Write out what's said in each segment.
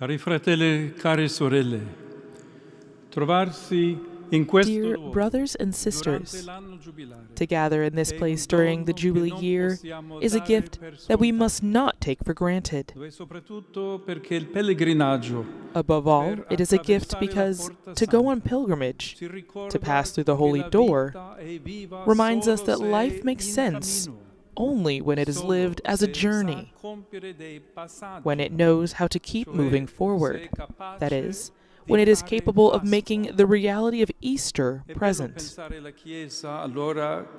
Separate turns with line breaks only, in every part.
Cari fratelli, care sorelle, trovarsi in questo
Dear
luogo
brothers and
durante
sisters,
l'anno giubilare
to gather in this place during the Jubilee Year is a gift that we must not take for granted.
dove soprattutto perché il pellegrinaggio
Above all, it is a gift because to go on pilgrimage, to pass through the holy door, reminds us that life makes sense only when it is lived as a journey, when it knows how to keep moving forward, that is, when it is capable of making the reality of Easter present.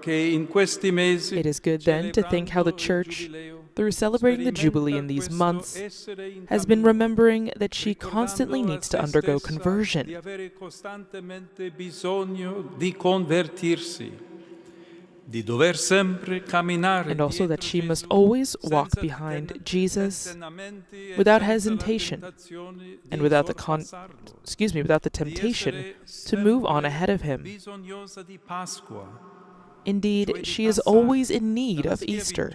It is good then to think how the Church, through celebrating the Jubilee in these months, has been remembering that she constantly needs to undergo conversion. And also that she must always walk behind Jesus without hesitation and without the temptation to move on ahead of him. Indeed, she is always in need of Easter,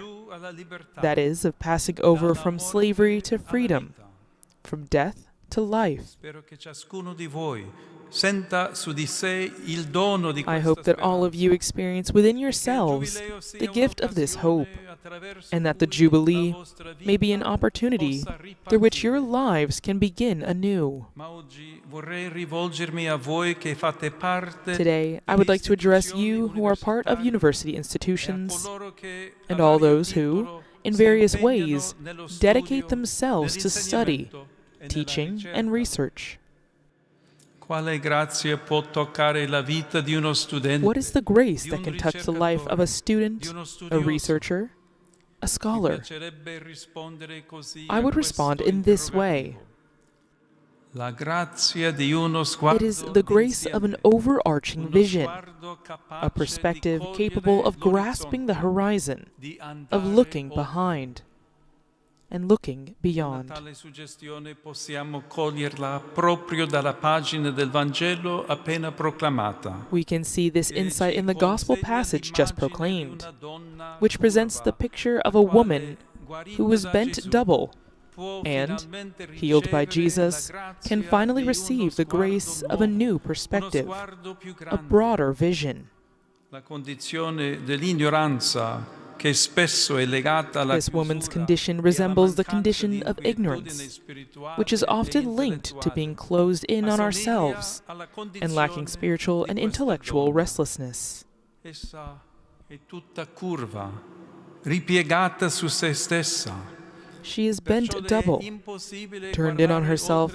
that is, of passing over from slavery to freedom, from death to life. I hope that all of you experience within yourselves the gift of this hope, and that the Jubilee may be an opportunity through which your lives can begin anew. Today, I would like to address you who are part of university institutions, and all those who, in various ways, dedicate themselves to study, teaching, and research. What is the grace that can touch the life of a student, a researcher, a scholar? I would respond in this way. It is the grace of an overarching vision, a perspective capable of grasping the horizon, of looking behind, and looking beyond. We can see this insight in the Gospel passage just proclaimed, which presents the picture of a woman who was bent double and, healed by Jesus, can finally receive the grace of a new perspective, a broader vision. This woman's condition resembles the condition of ignorance, which is often linked to being closed in on ourselves and lacking spiritual and intellectual restlessness. She is bent double, turned in on herself,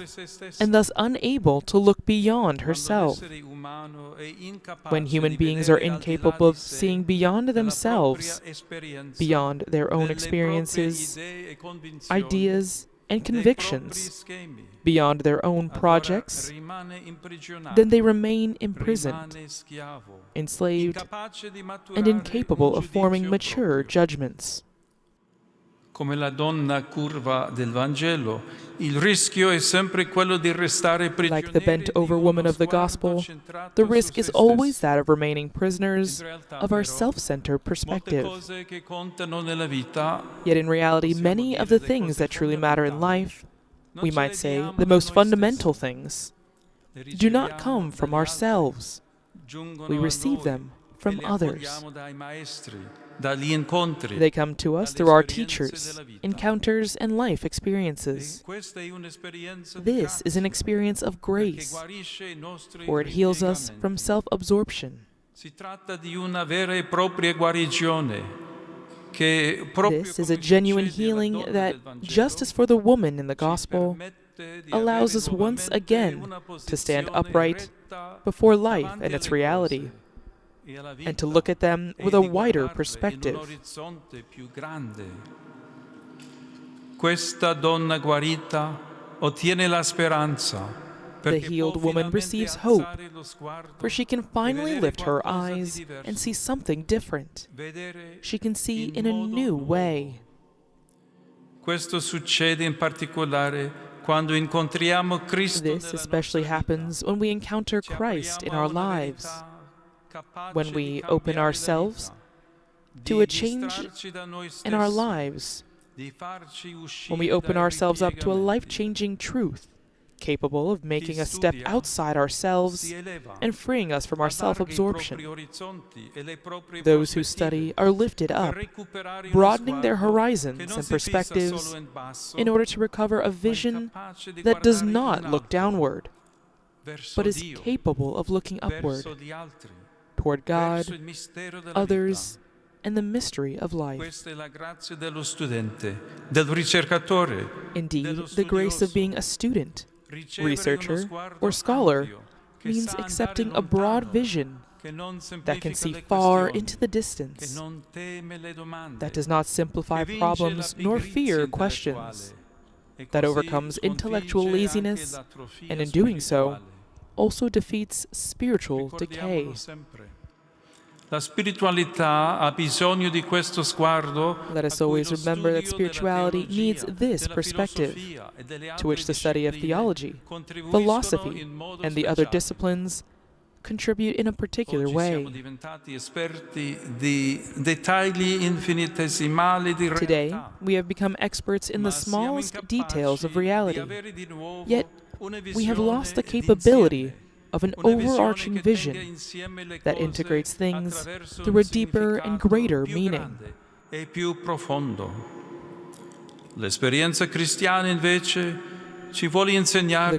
and thus unable to look beyond herself. When human beings are incapable of seeing beyond themselves, beyond their own experiences, ideas, and convictions, beyond their own projects, then they remain imprisoned, enslaved, and incapable of forming mature judgments.
Come la donna curva del Vangelo, il rischio è sempre quello di restare prigionieri.
Like the bent-over woman of the Gospel, the risk is always that of remaining prisoners of our self-centered perspective. Yet in reality, many of the things that truly matter in life, we might say the most fundamental things, do not come from ourselves. We receive them from others. They come to us through our teachers, encounters, and life experiences. This is an experience of grace, for it heals us from self-absorption. This is a genuine healing that, just as for the woman in the Gospel, allows us once again to stand upright before life and its reality, and to look at them with a wider perspective. The healed woman receives hope, for she can finally lift her eyes and see something different. She can see in a new way. This especially happens when we encounter Christ in our lives, when we open ourselves to a change in our lives when we open ourselves up to a life-changing truth, capable of making us step outside ourselves and freeing us from our self-absorption. Those who study are lifted up, broadening their horizons and perspectives in order to recover a vision that does not look downward, but is capable of looking upward, toward God, others, and the mystery of life. Indeed, the grace of being a student, researcher, or scholar means accepting a broad vision that can see far into the distance, that does not simplify problems nor fear questions, that overcomes intellectual laziness, and in doing so, also defeats spiritual decay.
Let
us always remember that spirituality needs this perspective, to which the study of theology, philosophy, and the other disciplines contribute in a particular way. Today, we have become experts in the smallest details of reality, yet we have lost the capability of an overarching vision that integrates things through a deeper and greater meaning. The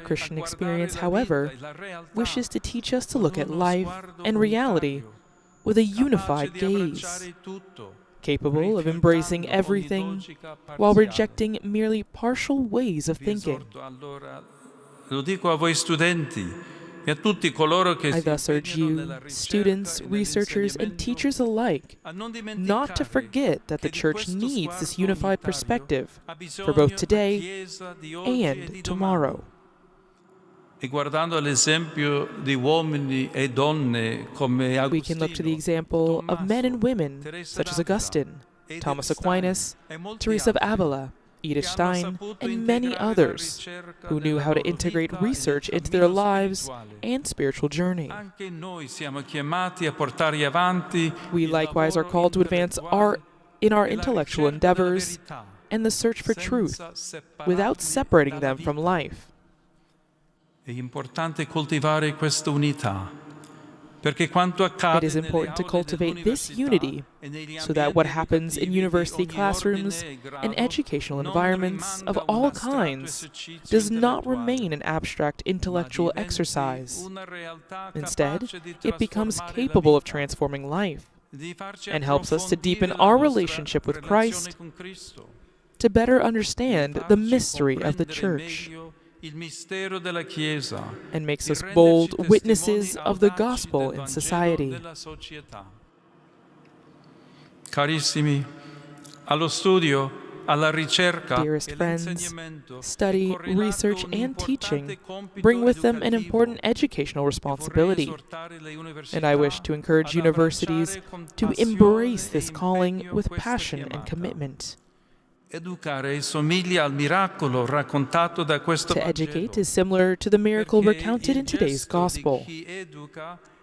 Christian experience, however, wishes to teach us to look at life and reality with a unified gaze, capable of embracing everything while rejecting merely partial ways of thinking. I thus urge you, students, researchers, and teachers alike, not to forget that the Church needs this unified perspective for both today and tomorrow. We can look to the example of men and women such as Augustine, Thomas Aquinas, Teresa of Avila, Edith Stein, and many others who knew how to integrate research into their lives and spiritual journey. We likewise are called to advance in our intellectual endeavors and the search for truth without separating them from life. It is important to cultivate this unity so that what happens in university classrooms and educational environments of all kinds does not remain an abstract intellectual exercise. Instead, it becomes capable of transforming life and helps us to deepen our relationship with Christ, to better understand the mystery of the Church, and makes us bold witnesses of the gospel in society. Dearest friends, study, research, and teaching bring with them an important educational responsibility, and I wish to encourage universities to embrace this calling with passion and commitment. To educate is similar to the miracle recounted in today's Gospel,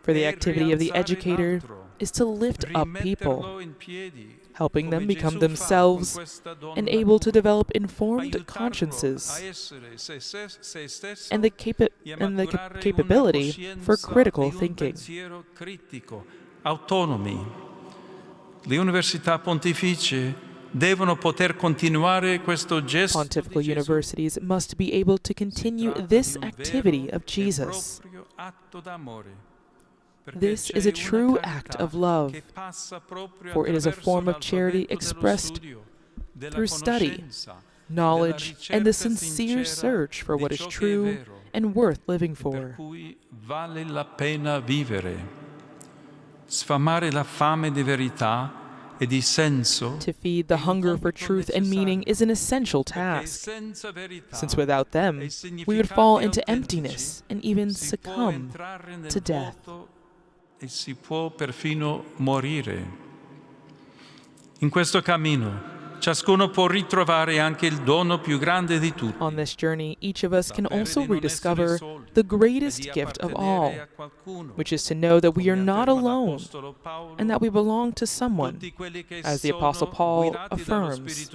for the activity of the educator is to lift up people, helping them become themselves and able to develop informed consciences and the capability for critical thinking. Pontifical universities must be able to continue this activity of Jesus. This is a true act of love, for it is a form of charity expressed through study, knowledge, and the sincere search for what is true and worth living for. To feed the hunger for truth and meaning is an essential task, since without them, we would fall into emptiness and even succumb to death.
ciascuno può ritrovare anche il dono più grande di tutti.
On this journey, each of us can also rediscover the greatest gift of all, which is to know that we are not alone and that we belong to someone, as the Apostle Paul affirms.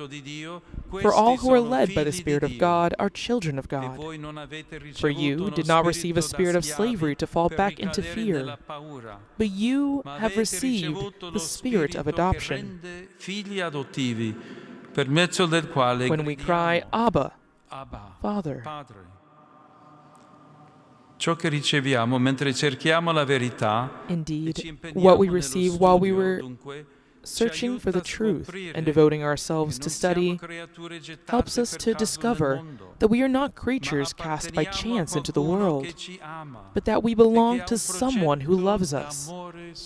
For all who are led by the Spirit of God are children of God. For you did not receive a spirit of slavery to fall back into fear, but you have received the spirit of adoption, when we cry, Abba, Father.
Ciò che riceviamo mentre cerchiamo la verità,
Indeed, what we receive while we were searching for the truth and devoting ourselves to study helps us to discover that we are not creatures cast by chance into the world, but that we belong to someone who loves us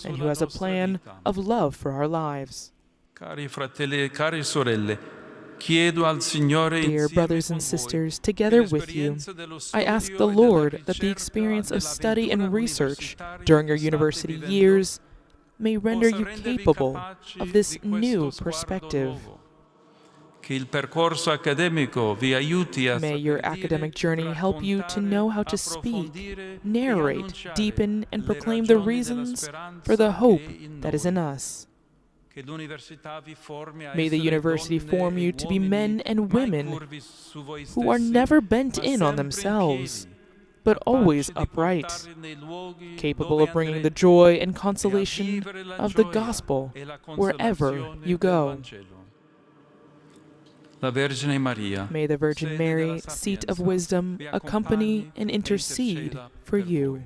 and who has a plan of love for our lives.
Cari fratelli e care sorelle, chiedo al Signore,
dear brothers and sisters, together with you, I ask the Lord that the experience of study and research during your university years may render you capable of this new perspective. May your academic journey help you to know how to speak, narrate, deepen, and proclaim the reasons for the hope that is in us. May the university form you to be men and women who are never bent in on themselves, but always upright, capable of bringing the joy and consolation of the gospel wherever you go. May the Virgin Mary, seat of wisdom, accompany and intercede for you.